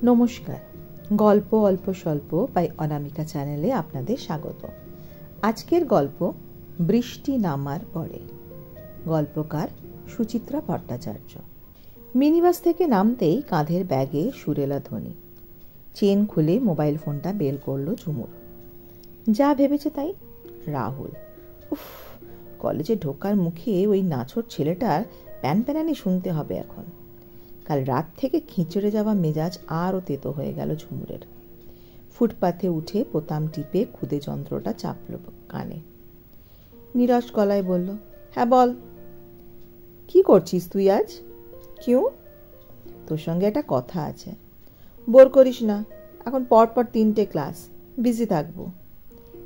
নমস্কার, গল্প অল্প স্বল্প বাই অনামিকা চ্যানেলে আপনাদের স্বাগত। আজকের গল্প বৃষ্টি নামার পরে। গল্পকার সুচিত্রা ভট্টাচার্য। মিনিবাস থেকে নামতেই কাঁধের ব্যাগে সুরেলা ধ্বনি। চেন খুলে মোবাইল ফোনটা বের করলো ঝুমুর। যা ভেবেছে তাই, রাহুল। উফ, কলেজে ঢোকার মুখে ওই নাছোড় ছেলেটার প্যানপ্যানানি শুনতে হবে এখন। কাল রাত থেকে খিঁচড়ে যাওয়া মেজাজ আরও তেতো হয়ে গেল ঝুমুরের। ফুটপাথে উঠে বোতাম টিপে খুদে যন্ত্রটা চাপল কানে। নিরস গলায় বলল, হ্যাঁ বল, কি করছিস তুই আজ? কিউ? তোর সঙ্গে একটা কথা আছে। বোর করিস না, এখন পরপর 3টে ক্লাস, বিজি থাকবো।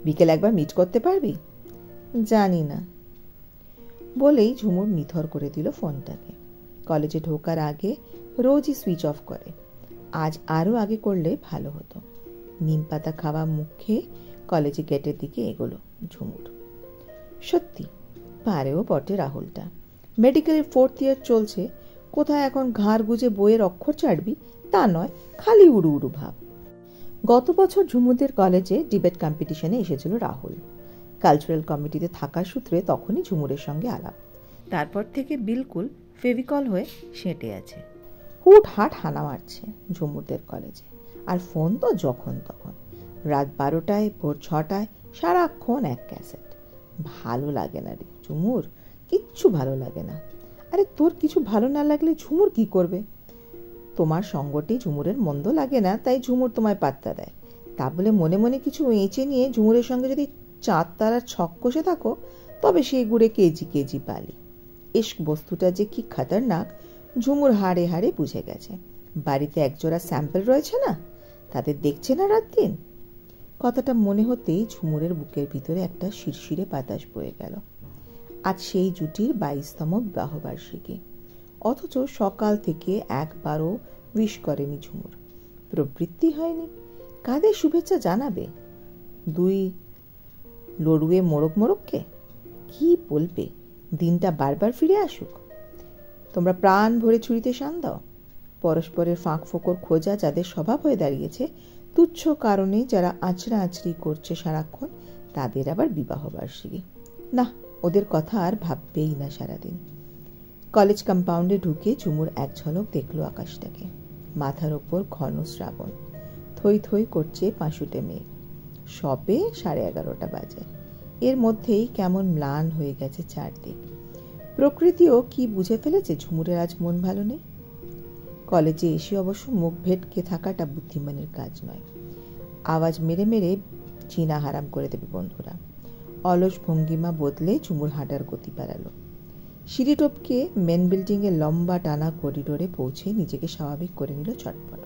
বিকেল একবার মিট করতে পারবি? জানি না বলেই ঝুমুর নিথর করে দিল ফোনটাকে। কলেজে ঢোকার আগে রোজই সুইচ অফ করে, আজ আরও আগে করলে ভালো হতো। নিম পাতা খাওয়া মুখে কলেজে গেটের দিকে এগোলো ঝুমুর। সত্যি পারেও বটে রাহুলটা। মেডিকেলের 4th ইয়ার চলছে, কোথায় এখন ঘাড় গুজে বইয়ের অক্ষর চাটবি তা নয়, খালি উড়ু উড়ু ভাব। গত বছর ঝুমুরদের কলেজে ডিবেট কম্পিটিশনে এসেছিল রাহুল। কালচারাল কমিটিতে থাকার সূত্রে তখনই ঝুমুরের সঙ্গে আলাপ। তারপর থেকে বিলকুল ফেভিকল হয়ে সেঁটে আছে। হুট হাট হানা মারছে ঝুমুরদের কলেজে। আর ফোন তো যখন তখন, রাত 12টায়, ভোর 6টায়, সারাক্ষণ এক ক্যাসেট। ভালো লাগে না রে ঝুমুর, কিচ্ছু ভালো লাগে না। আরে তোর কিছু ভালো না লাগলে ঝুমুর কি করবে? তোমার সঙ্গটি ঝুমুরের মন্দ লাগে না, তাই ঝুমুর তোমায় পাত্তা দেয়। তা বলে মনে মনে কিছু এঁচে নিয়ে ঝুমুরের সঙ্গে যদি 4 তারার ছক কষে থাকো, তবে সেই গুড়ে কেজি কেজি বালি। ইস্ক বস্তুটা যে কি খতরনাক ঝুমুর হাড়ে হাড়ে বুঝে গেছে। বাড়িতে একজোড়া স্যাম্পল রয়েছে না, তাদের দেখছে না রাত দিন। কথাটা মনে হতেই ঝুমুরের বুকের ভিতরে একটা শিরশিরে বাতাস বয়ে গেল। আজ সেই জুটির 22তম বিবাহবার্ষিকী, অথচ সকাল থেকে একবারও উইশ করেনি ঝুমুর। প্রবৃত্তি হয়নি, কাদের শুভেচ্ছা জানাবে? 2 লড়ুয়ে মোড়ক মোড়ককে কি বলবে? দিনটা বারবার ফিরে আসুক। তোমরা প্রাণ ভরে ছুরিতে শান দাও। পরস্পরের ফাঁক ফোকর খোঁজা যাদের স্বভাব হয়ে দাঁড়িয়েছে, তুচ্ছ কারণে যারা আঁচড়া আঁচড়ি করছে সারাক্ষণ, তাদের আবার বিবাহবার্ষিকী। না, ওদের কথা আর ভাববেই না সারাদিন। কলেজ কম্পাউন্ডে ঢুকে ঝুমুর এক ঝলক দেখলো আকাশটাকে। মাথার ওপর ঘন শ্রাবণ, থই থই করছে পাঁশুটে মেঘ। সবে 11:30 বাজে। এর মধ্যেই কেমন ম্লান হয়ে গেছে চারদিক। প্রকৃতিও কি বুঝে ফেলেছে ঝুমুরের আজ মন ভালো নেই। কলেজে এসে অবশ্য মুখ ভেটকে থাকাটা বুদ্ধিমানের কাজ নয়। আওয়াজ মেরে মেরে চিনা হারাম করে দেবে বন্ধুরা। অলস ভঙ্গিমা বদলে ঝুমুর হাঁটার গতি বাড়ালো। সিঁড়ি টপকে মেন বিল্ডিং এর লম্বা টানা করিডোরে পৌঁছে নিজেকে স্বাভাবিক করে নিল চটপট।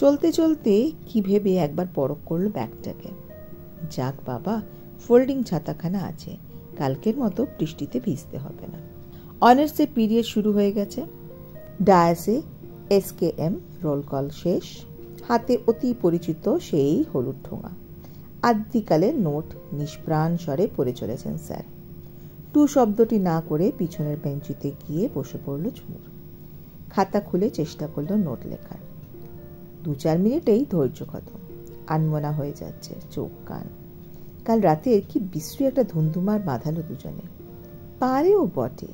চলতে চলতে কি ভেবে একবার পরখ করলো ব্যাগটাকে। যাক বাবা, ফোল্ডিং ছাতাখানা আছে, কালকের মতো বৃষ্টিতে ভিজতে হবে না। অনার্সের পিরিয়ড শুরু হয়ে গেছে। ডায়াসে SKM রোল কল শেষ। হাতে অতি পরিচিত সেই হলুদ ঠোঙা। আদ্যিকালের নোট নিষ্প্রাণ স্বরে পড়ে চলেছেন স্যার। টু শব্দটি না করে পিছনের বেঞ্চিতে গিয়ে বসে পড়ল ঝুমুর। খাতা খুলে চেষ্টা করলো নোট লেখার। 2-4 মিনিটেই ধৈর্য খতম। আনমনা হয়ে যাচ্ছে চোখ কান। কাল রাতে কি বিশ্রী একটা ধুন্ধুমার বাঁধালো দুজনে। পারেও বটে।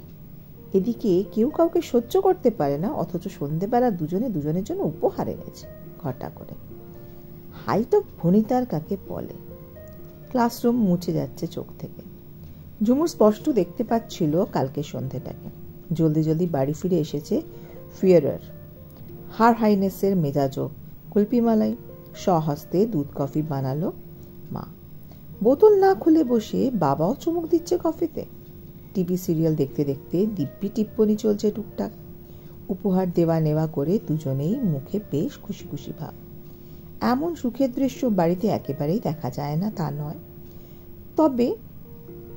এদিকে কেউ কাউকে সহ্য করতে পারে না, অথচ সন্ধেবেলা দুজনে দুজনের জন্য উপহার এনেছে ঘটা করে। হাইট অফ ভনিতার কাকে বলে। ক্লাসরুম মুছে যাচ্ছে চোখ থেকে। ঝুমুর স্পষ্ট দেখতে পাচ্ছিল কালকে সন্ধেটাকে। জলদি জলদি বাড়ি ফিরে এসেছে ফিয়ারার। হার হাইনেসের মেজাজও কুলপিমালাই। স্বহস্তে দুধ কফি বানালো মা। বোতল না খুলে বসে বাবাও চুমুক দিচ্ছে কফিতে। টিভি সিরিয়াল দেখতে দেখতে দিব্যি টিপ্পনি চলছে টুকটাক। উপহার দেওয়া নেওয়া করে দুজনেই মুখে বেশ খুশি খুশি ভাব। এমন সুখের দৃশ্য বাড়িতে একেবারেই দেখা যায় না তা নয়, তবে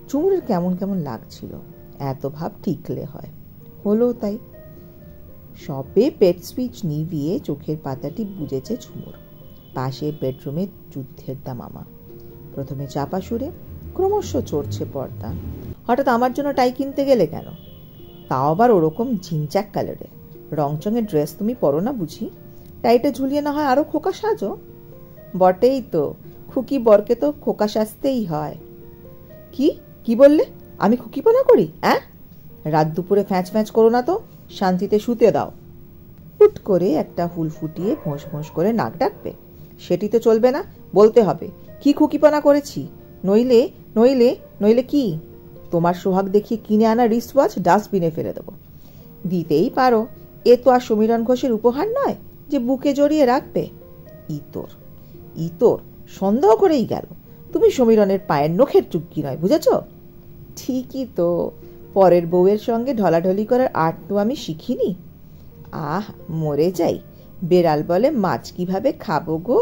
ঝুমুরের কেমন কেমন লাগছিল। এত ভাব ঠিকলে হয়। হলো তাই। সবে বেড সুইচ নিভিয়ে চোখের পাতাটি বুঝেছে ঝুমুর। পাশে বেডরুমে যুদ্ধের দামামা। প্রথমে চাপা সুরে, ক্রমশ চড়ছে পর্দা। হঠাৎ আমার জন্য টাই কিনতে গেলে কেন? তাও আবার ওরকম ঝিনচাক কালারে। রংচঙের ড্রেস তুমি পরো না বুঝি? টাইটে ঝুলিয়ে না হয় আরো খোকা সাজো। বটেই তো, খুকি বরকে তো খোকা সাজতেই হয়। কি কি বললে? আমি খুকিপনা করি? রাত দুপুরে ফ্যাঁচ ফ্যাঁচ করো না তো, শান্তিতে শুতে দাও। হুট করে একটা হুল ফুটিয়ে ভোঁস ভোঁস করে নাক ডাকবে? সেটি তো চলবে না, বলতে হবে কি খুকিপনা করেছি। নইলে নইলে নইলে কি, তোমার সোহাগ দেখিয়ে কিনে আনা রিস্ট ওয়াচ ডাস্টবিনে ফেলে দেবো। দিতেই পারো, এ তো আর সমীরণ ঘোষের উপহার নয় যে বুকে জড়িয়ে রাখবে। ইতর ইতর সন্দেহ করেই গেল, তুমি সমীরণের পায়ের নখের চুক্কি নয়, বুঝেছ? ঠিকই তো, পরের বউয়ের সঙ্গে ঢলাঢলি করার আর্ট তো আমি শিখিনি। আহ, মরে যাই, বেড়াল বলে মাছ কিভাবে খাবো গো।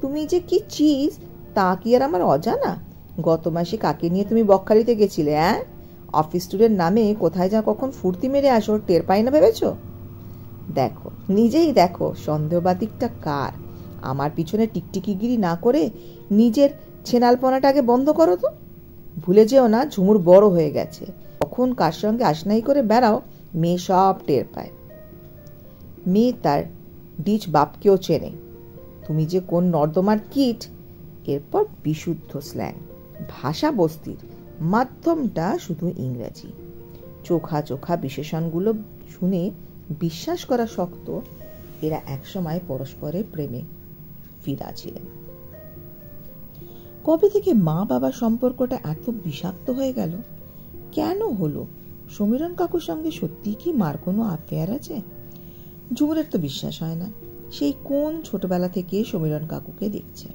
তুমি যে কি চিজ তা কি আর আমার অজানা? গত মাসে কাকে নিয়ে তুমি বকখালিতে গেছিলে? অফিস ট্যুরের নামে কোথায় যা কখন ফুর্তি মেরে আসো টের পাই না ভেবেছ? দেখো, নিজেই দেখো সন্দেহবাতিকটা কার। আমার পিছনে টিকটিকিগিরি না করে নিজের ছেনালপনাটাকে বন্ধ করো তো। ভুলে যেও না ঝুমুর বড় হয়ে গেছে, কখন কার সঙ্গে আশনাই করে বেড়াও মেয়ে সব টের পায়। মেয়ে তার ডিচ বাপকেও চেনে। তুমি যে কোন নর্দমার কীট। এরপর বিশুদ্ধ স্ল্যাং, ভাষা বস্তির, মাধ্যমটা শুধু ইংরেজি। চোখা চোখা বিশেষণগুলো শুনে বিশ্বাস করা শক্ত এরা একসময় পরস্পরের প্রেমে ফিদা ছিলেন। কবে থেকে মা বাবা সম্পর্কটা এত বিষাক্ত হয়ে গেল? কেন হলো? সমীরণ কাকুর সঙ্গে সত্যি কি মার কোনো অ্যাফেয়ার আছে? ঝুমুরের তো বিশ্বাস হয় না। সেই কোন ছোটবেলা থেকে সমীরণ কাকুকে দেখছে,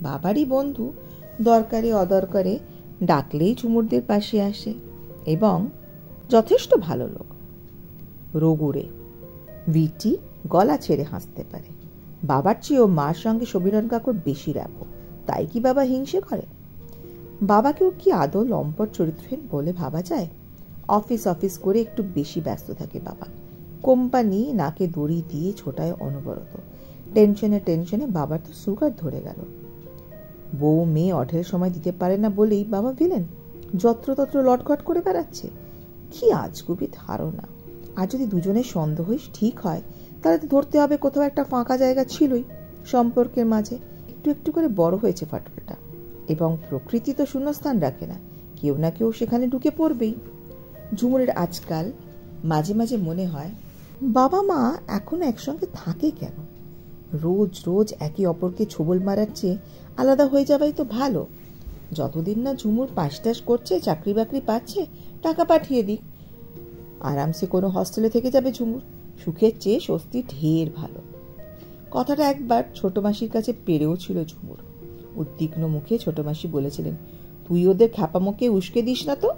বাবারই বন্ধু, দরকারে অদরকারে ডাকলেই ঝুমুরদের পাশে আসে এবং যথেষ্ট ভালো লোক। রোগুড়ে ভিটি গলা ছেড়ে হাসতে পারে। বাবার চেয়েও মার সঙ্গে সমীরণ কাকুর বেশি রাখো, তাই কি বাবা হিংসে করে? বাবাকেও কি আদৌ লম্পট চরিত্রহীন বলে ভাবা যায়? অফিস অফিস করে একটু বেশি ব্যস্ত থাকে বাবা। কোম্পানি নাকে দড়ি দিয়ে ছোটায় অনবরত। টেনশনে টেনশনে বাবার তো সুগার ধরে গেল। বউ মেয়ে অঢেল সময় দিতে পারে না বলেই বাবা ভিলেন, যত্রতত্র লটঘট করে বেড়াচ্ছে। কি আজগুবি ধারণা। আর যদি দুজনের সন্দেহই ঠিক হয় তাহলে তো ধরতে হবে কোথাও একটা ফাঁকা জায়গা ছিলই সম্পর্কের মাঝে। একটু একটু করে বড় হয়েছে ফাটলটা, এবং প্রকৃতি তো শূন্যস্থান রাখে না, কেউ না কেউ সেখানে ঢুকে পড়বেই। ঝুমুরের আজকাল মাঝে মাঝে মনে হয় বাবা মা এখনো একসঙ্গে থাকে কেন? রোজ রোজ একে অপরকে ছোবল মারার চেয়ে আলাদা হয়ে যাওয়াই তো ভালো। যতদিন না ঝুমুর পাশটাশ করছে, চাকরি বাকরি পাচ্ছে, টাকা পাঠিয়ে দিক, আরামসে কোনো হস্টেলে থেকে যাবে ঝুমুর। সুখের চেয়ে স্বস্তি ঢের ভালো। কথাটা একবার ছোট মাসির কাছে পেরেও ছিল ঝুমুর। উদ্বিগ্ন মুখে ছোট মাসি বলেছিলেন, তুই ওদের খ্যাপামোকে উস্কে দিস না তো।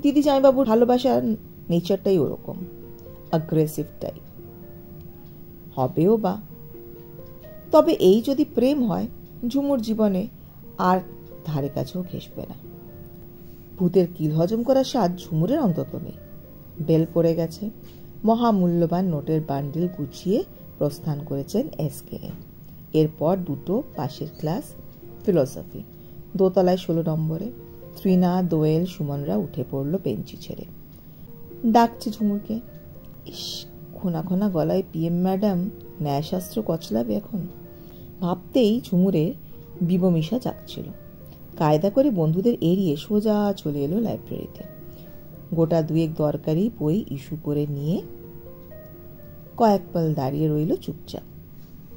দিদি জামাইবাবুর ভালোবাসার নেচারটাই ওরকম, অ্যাগ্রেসিভ টাইপ। হবেও বা। তবে এই যদি প্রেম হয়, ঝুমুর জীবনে আর ধারে কাছেও ঘেঁষবে না। ভূতের কিল হজম করার স্বাদ ঝুমুরের অন্তত নেই। বেল পড়ে গেছে। মহামূল্যবান নোটের বান্ডিল গুছিয়ে প্রস্থান করেছেন SKM। এরপর দুটো পাশের ক্লাস, ফিলোসফি, দোতলায় 16 নম্বরে। ত্রিনা, দোয়েল, সুমনরা উঠে পড়ল বেঞ্চি ছেড়ে। ডাকছে ঝুমুরকে। ইস, খোনা খোনা গলায় PM ম্যাডাম ন্যায়শাস্ত্র কচলাবে এখন। ভাবতেই ঝুমুরের বিবমিশা জাগছিল। কায়দা করে বন্ধুদের এড়িয়ে সোজা চলে এলো লাইব্রেরিতে। গোটা দুয়েক দরকারি বই ইস্যু করে নিয়ে কয়েক পাল দাঁড়িয়ে রইল চুপচাপ।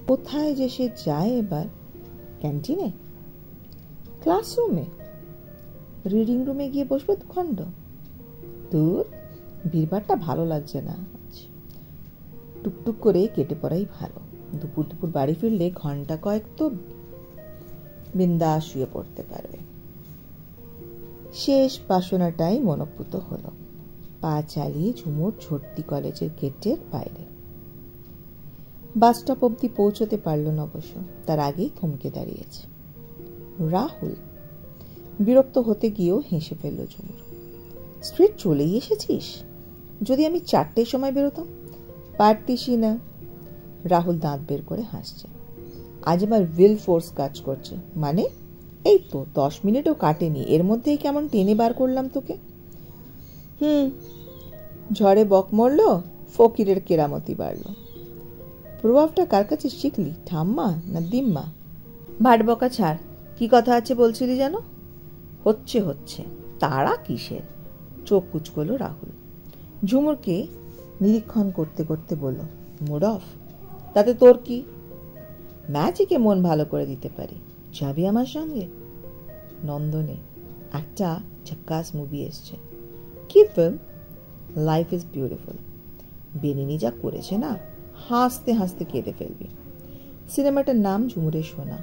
কোথায় যে সে যায় এবার? ক্যান্টিনে? ক্লাসরুমে? রিডিং রুমে গিয়ে বসবে 2 খণ্ড? দূর, ভিড়ভাড়টা ভালো লাগছে না। টুকটুক করে কেটে পড়াই ভালো। দুপুর দুপুর বাড়ি ফিরলে ঘন্টা কয়েক তো বিন্দাস শুয়ে পড়তে পারবে। শেষ বাসনাটাই মনোপুত হলো। পা চালিয়ে ঝুমুর ঝর্তি কলেজের গেটের বাইরে। বাসস্টপ অব্দি পৌঁছতে পারল না অবশ্য, তার আগেই থমকে দাঁড়িয়েছে রাহুল। বিরক্ত হতে গিয়েও হেসে ফেলল ঝুমুর। স্ট্রিট চলেই এসেছিস? যদি আমি 4টের সময় বেরোতাম। পারতিসই না। রাহুল দাঁত বের করে হাসছে। আজ আমার উইল ফোর্স কাজ করছে। মানে? এই তো 10 মিনিটও কাটেনি, এর মধ্যেই কেমন টেনে বার করলাম তোকে। ঝড়ে বক মরল, ফকিরের কেরামতি বাড়ল। প্রভাবটা কার কাছে শিখলি, ঠাম্মা না দিম্মা? ভাট বকা ছাড়, কি কথা আছে বলছিলি যেন? হচ্ছে হচ্ছে, তারা কিসের? চোখ কুচকল রাহুল। ঝুমুরকে নিরীক্ষণ করতে করতে বলল, মুড অফ? তাতে তোর কি? ম্যাজিকে মন ভালো করে দিতে পারি, যাবি আমার সঙ্গে? নন্দনে একটা ঝাক্কাস মুভি এসছে। কি film? Life is beautiful. Benigni যা করেছে না, হাসতে হাসতে কেঁদে ফেলবি। সিনেমাটার নাম ঝুমুরের সোনা।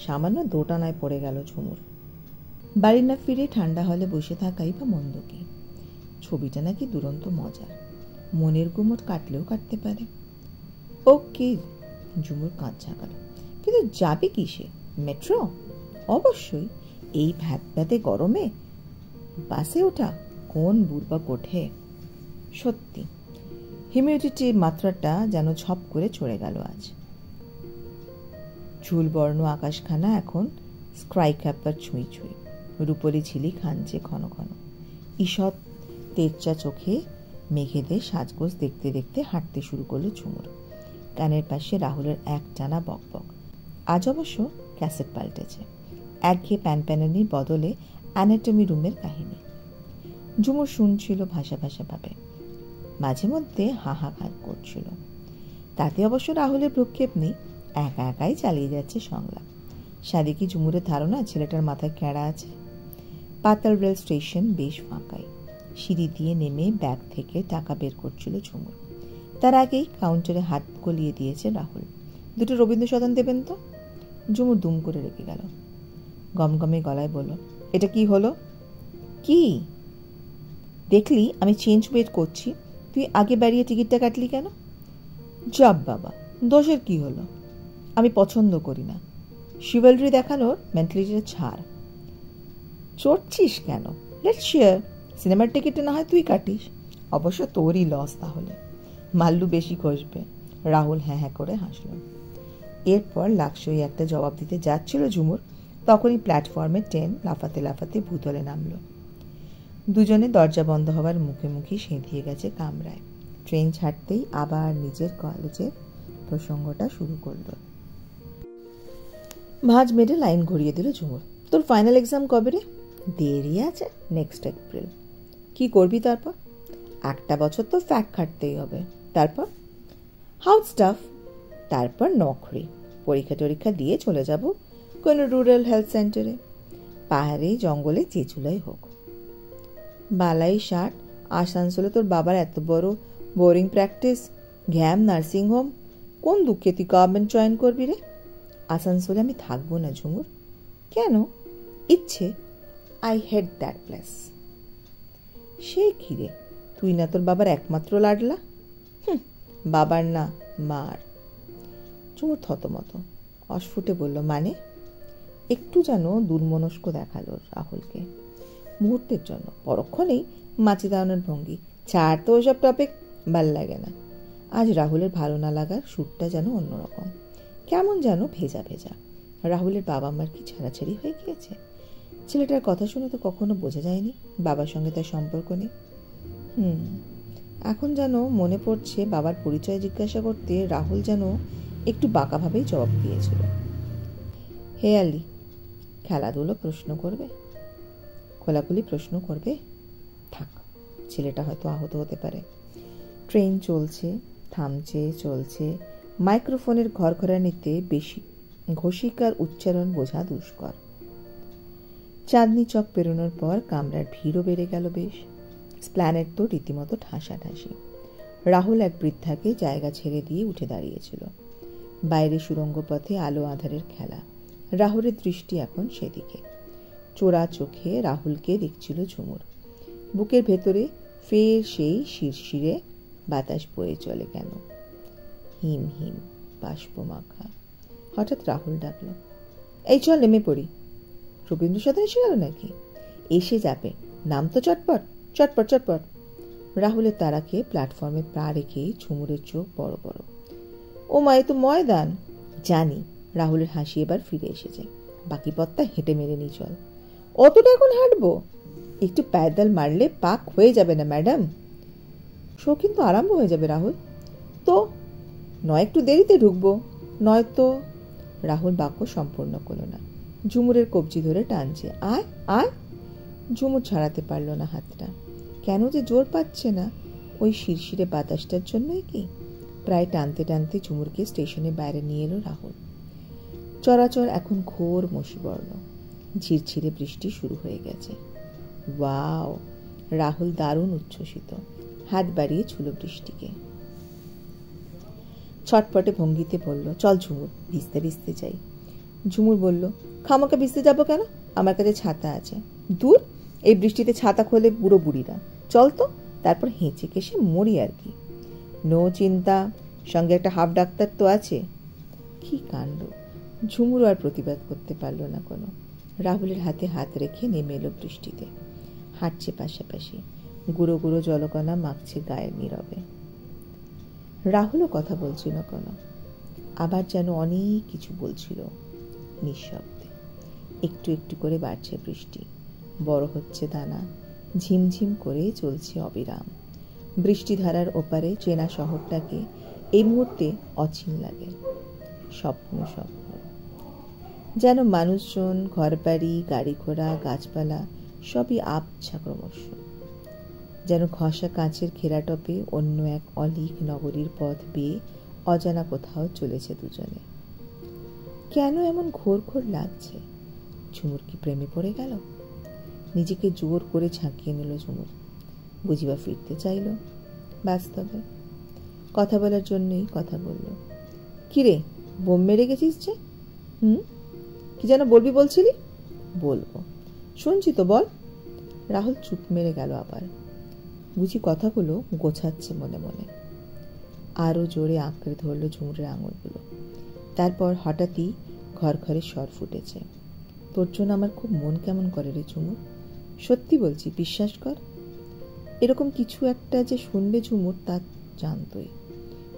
সামান্য দোটানায় পড়ে গেল ঝুমুর। বাড়ি না ফিরে ঠান্ডা হলে বসে থাকাই বা মন্দ কি? ছবিটা নাকি দুরন্ত মজার, মনের গুমট কাটলেও কাটতে পারে। ওকে, ঝুমুর কাঁধ ঝাঁকাল। কিন্তু যাবে কিসে? মেট্রো? অবশ্যই। এই ভ্যাতে গরমে বাসে ওঠা কোন বুড়বাক ওঠে? সত্যি হিউমিডিটির মাত্রাটা যেন ঝপ করে চড়ে গেল আজ। ঝুলবর্ণ আকাশখানা এখন স্ক্রাই ক্যাপার ছুঁই ছুঁই, রূপলি ঝিলি খানছে ঘন ঘন। ঈষৎ তেরচা চোখে মেঘেদের সাজগোজ দেখতে দেখতে হাঁটতে শুরু করলো ঝুমুর। কানের পাশে রাহুলের এক টানা বকবক। আজ অবশ্য ক্যাসেট পাল্টেছে, একঘেয়ে প্যানপ্যানানির বদলে অ্যানাটমি রুমের কাহিনী। ঝুমুর শুনছিল ভাষা ভাষা ভাবে, মাঝে মধ্যে হাহাকার করছিল। তাতে অবশ্য রাহুলের ভ্রুক্ষেপ নেই, একা একাই চালিয়ে যাচ্ছে সংলাপ। সাদিকি ঝুমুরের ধারণা ছেলেটার মাথায় ক্যাড়া আছে। পাতাল রেল স্টেশন বেশ ফাঁকাই। সিঁড়ি দিয়ে নেমে ব্যাগ থেকে টাকা বের করছিল ঝুমুর। তার আগেই কাউন্টারে হাত গলিয়ে দিয়েছে রাহুল। দুটো রবীন্দ্র সদন দেবেন তো? ঝুমুর দুম করে রেখে গেল। গমগমে গলায় বলল, এটা কি হলো? কি দেখলি আমি চেঞ্জ ওয়েট করছি, তুই আগে বাড়িয়ে টিকিটটা কাটলি কেন? যাব বাবা, দোষের কি হলো? আমি পছন্দ করি না। শিভালরি দেখানোর মেন্টালিটিটা ছাড়। চড়ছিস কেন? Let's share. সিনেমার টিকিটটা না হয় তুই কাটিস। অবশ্য তোরই লস তাহলে। মাল্লু বেশি কষবে। রাহুল হ্যাঁ হ্যাঁ করে হাসল। এরপর লাক্সই একটা জবাব দিতে যাচ্ছিল ঝুমুর, তখনই প্ল্যাটফর্মে ট্রেন লাফাতে লাফাতে ভূতলে নামল। দুজনে দরজা বন্ধ হওয়ার মুখে মুখে সেঁধিয়ে গেছে কামরায়। ট্রেন ছাড়তেই আবার নিজের কলেজের প্রসঙ্গটা শুরু করল। ভাঁজ মেরে লাইন ঘুরিয়ে দিল ঝুমুর। তোর ফাইনাল এক্সাম কবে রে? দেরি আছে, নেক্সট এপ্রিল। কি করবি তারপর? একটা বছর তো ফ্যাক খাটতেই হবে। তারপর হাউস স্টাফ, তারপর নকরি। পরীক্ষা টরীক্ষা দিয়ে চলে যাব কোনো রুরাল হেলথ সেন্টারে, পাহাড়ে জঙ্গলে যে চুলাই হোক। বালাই ষাট, আসানসোলে তোর বাবার এত বড় বোরিং প্র্যাকটিস, ঘ্যাম নার্সিং হোম, কোন দুঃখে তুই গভর্নমেন্ট জয়েন করবি রে? আসানসোলে আমি থাকবো না ঝুমুর। কেন? ইচ্ছে। I hate that place. সে কি রে, তুই না তোর বাবার একমাত্র লাডলা? বাবার না, মার। ঝুমুর থতমত, অস্ফুটে বলল, মানে? একটু যেন দুর্মনস্ক দেখালো রাহুলকে। মুহূর্তের জন্য, পরক্ষণেই মাছি দাঁড়ানোর ভঙ্গি। ছাড় তো ওসব টপিক, ভাল লাগে না। আজ রাহুলের ভালো না লাগার সুরটা যেন অন্যরকম, কেমন যেন ভেজা ভেজা। রাহুলের বাবা মার কি ছাড়াছাড়ি হয়ে গিয়েছে? ছেলেটার কথা শুনে তো কখনো বোঝা যায়নি বাবার সঙ্গে তার সম্পর্ক নেই। এখন যেন মনে পড়ছে বাবার পরিচয় জিজ্ঞাসা করতে রাহুল যেন একটু বাঁকাভাবেই জবাব দিয়েছিল। হে আলি, খেলাধুলো প্রশ্ন করবে? খোলাখুলি প্রশ্ন করবে? থাক, ছেলেটা হয়তো আহত হতে পারে। ট্রেন চলছে, থামছে, চলছে। মাইক্রোফোনের ঘরঘরানিতে বেশি ঘোষিকার উচ্চারণ বোঝা দুষ্কর। চাঁদনি চক পেরোনোর পর কামরার ভিড়ও বেড়ে গেল বেশ। স্প্ল্যানেট তো রীতিমতো ঠাসাঠাসি। রাহুল এক বৃদ্ধাকে জায়গা ছেড়ে দিয়ে উঠে দাঁড়িয়েছিল। বাইরে সুড়ঙ্গ পথে আলো আধারের খেলা। রাহুলের দৃষ্টি এখন সেদিকে। চোরা চোখে রাহুলকে দেখছিল ঝুমুর। বুকের ভেতরে ফের সেই শিরশিরে বাতাস বয়ে চলে কেন, হিম হিম বাষ্প মাখা। হঠাৎ রাহুল ডাকল, এই চল নেমে পড়ি। রবীন্দ্র সদন এসে গেল নাকি? এসে যাবে, নাম তো চটপট চটপট চটপট। রাহুলের তারাকে প্ল্যাটফর্মে পা রেখেই ঝুমুরের চোখ বড় বড়। ও মা, এ তো ময়দান। জানি। রাহুলের হাসি এবার ফিরে এসেছে। বাকি পথটা হেঁটে মেরে নি চল। অতটা এখন হাঁটবো? একটু প্যাডাল মারলে পাক হয়ে যাবে না ম্যাডাম? শো কিন্তু আরম্ভ হয়ে যাবে রাহুল। তো নয় একটু দেরিতে ঢুকবো, নয়তো। রাহুল বাক্য সম্পূর্ণ করল না, ঝুমুরের কবজি ধরে টানছে। আয় আয়। ঝুমুর ছাড়াতে পারল না হাতটা। কেন যে জোর পাচ্ছে না, ওই শিরশিরে বাতাসটার জন্যই কি? প্রায় টানতে টানতে ঝুমুরকে স্টেশনের বাইরে নিয়ে এলো রাহুল। চরাচর এখন ঘোর মসিবর্ণ, ঝিরঝিরে বৃষ্টি শুরু হয়ে গেছে। ওয়াও! রাহুল দারুণ উচ্ছ্বসিত, হাত বাড়িয়ে ছুল বৃষ্টিকে। ছটপটে ভঙ্গিতে বলল, চল ঝুমুর, ভিজতে ভিজতে যাই। ঝুমুর বলল, খামাকা ভিজতে যাবো কেন? আমার কাছে ছাতা আছে। দূর, এই বৃষ্টিতে ছাতা খোলে বুড়ো বুড়িরা। চল তো, তারপর হেঁচে কেসে মরি আর কি। নো চিন্তা, সঙ্গে একটা হাফ ডাক্তার তো আছে। কি কাণ্ড! ঝুমুর আর প্রতিবাদ করতে পারল না কোনো। রাহুলের হাতে হাত রেখে নেমে এলো বৃষ্টিতে, হাঁটছে পাশাপাশি, গুঁড়ো গুঁড়ো জলকণা মাখছে গায়ের নীরবে। রাহুলও কথা বলছিল কোনো, আবার যেন অনেক কিছু বলছিল নিঃশব্দে। একটু একটু করে বাড়ছে বৃষ্টি, বড় হচ্ছে দানা, ঝিমঝিম করে চলছে অবিরাম। বৃষ্টিধারার ওপারে চেনা শহরটাকে এই মুহূর্তে অচিন লাগে। স্বপ্ন স্বপ্ন, যেন মানুষজন, ঘরবাড়ি, গাড়ি ঘোড়া, গাছপালা সবই আবছা ক্রমশ। যেন ঘষা কাঁচের ঘেরাটপে অন্য এক অলিক নগরীর পথ বেয়ে অজানা কোথাও চলেছে দুজনে। কেন এমন ঘোর ঘোর লাগছে? ঝুমুর কি প্রেমে পড়ে গেল? নিজেকে জোর করে ঝাঁকিয়ে নিল ঝুমুর। বুঝিবা ফিরতে চাইল বাস্তবে। কথা বলার জন্যই কথা বলল। কিরে, বোম মেরে গেছিস যে? কি যেন বলবি বলছিলি? বলবো, শুনছি তো, বল। রাহুল চুপ মেরে গেল আবার। বুঝি কথাগুলো গোছাচ্ছে মনে মনে। আরো জোরে আঁকড়ে ধরল ঝুমুরের আঙুলগুলো। তারপর হঠাৎই ঘর ঘরে স্বর ফুটেছে। তোর জন্য আমার খুব মন কেমন করে রে ঝুমুর। সত্যি বলছি, বিশ্বাস কর। এরকম কিছু একটা যে শুনবে ঝুমুর তা জানতই,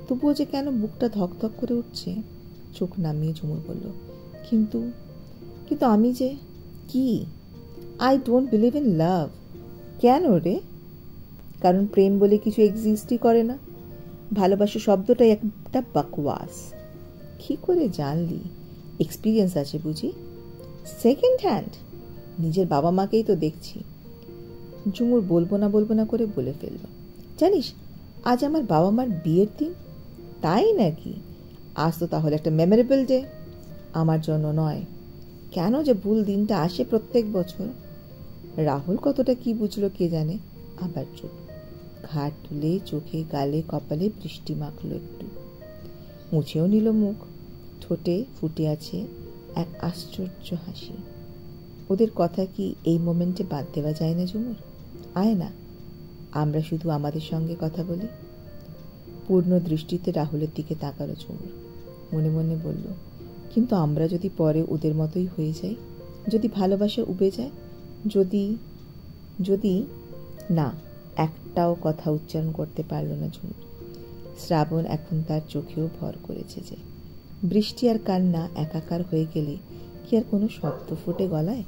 তবুও যে কেন বুকটা ধকধক করে উঠছে। চোখ নামিয়ে ঝুমুর বলল, কিন্তু কিন্তু আমি যে কি, I don't believe in love. কেন রে? কারণ প্রেম বলে কিছু এক্সিস্টই করে না। ভালোবাসা শব্দটাই একটা বাকওয়াস। কি করে জানলি? এক্সপিরিয়েন্স আছে বুঝি? Second hand? নিজের বাবা মাকেই তো দেখছি। ঝুমুর বলবো না করে বলে ফেলল, জানিস আজ আমার বাবা মার বিয়ের দিন। তাই নাকি? আজ তো তাহলে একটা মেমোরেবল ডে। আমার জন্য নয়। কেন যে ভুল দিনটা আসে প্রত্যেক বছর। রাহুল কতটা কি বুঝলো কে জানে। আবার চুপ। ঘাট তুলে চোখে, গালে, কপালে বৃষ্টি মাখলো একটু। মুছেও নিল মুখ। ঠোঁটে ফুটে আছে এক আশ্চর্য হাসি। ওদের কথা কি এই মোমেন্টে বাদ দেওয়া যায় না ঝুমুর? আয় না, আমরা শুধু আমাদের সঙ্গে কথা বলি। পূর্ণ দৃষ্টিতে রাহুলের দিকে তাকালো ঝুমুর। মনে মনে বলল, কিন্তু আমরা যদি পরে ওদের মতোই হয়ে যাই, যদি ভালোবাসা উবে যায়, যদি যদি না, একটাও কথা উচ্চারণ করতে পারল না ঝুমুর। শ্রাবণ এখন তার চোখেও ভর করেছে যে। বৃষ্টি আর কান্না একাকার হয়ে গেলে কি আর কোনো শব্দ ফোটে গলায়?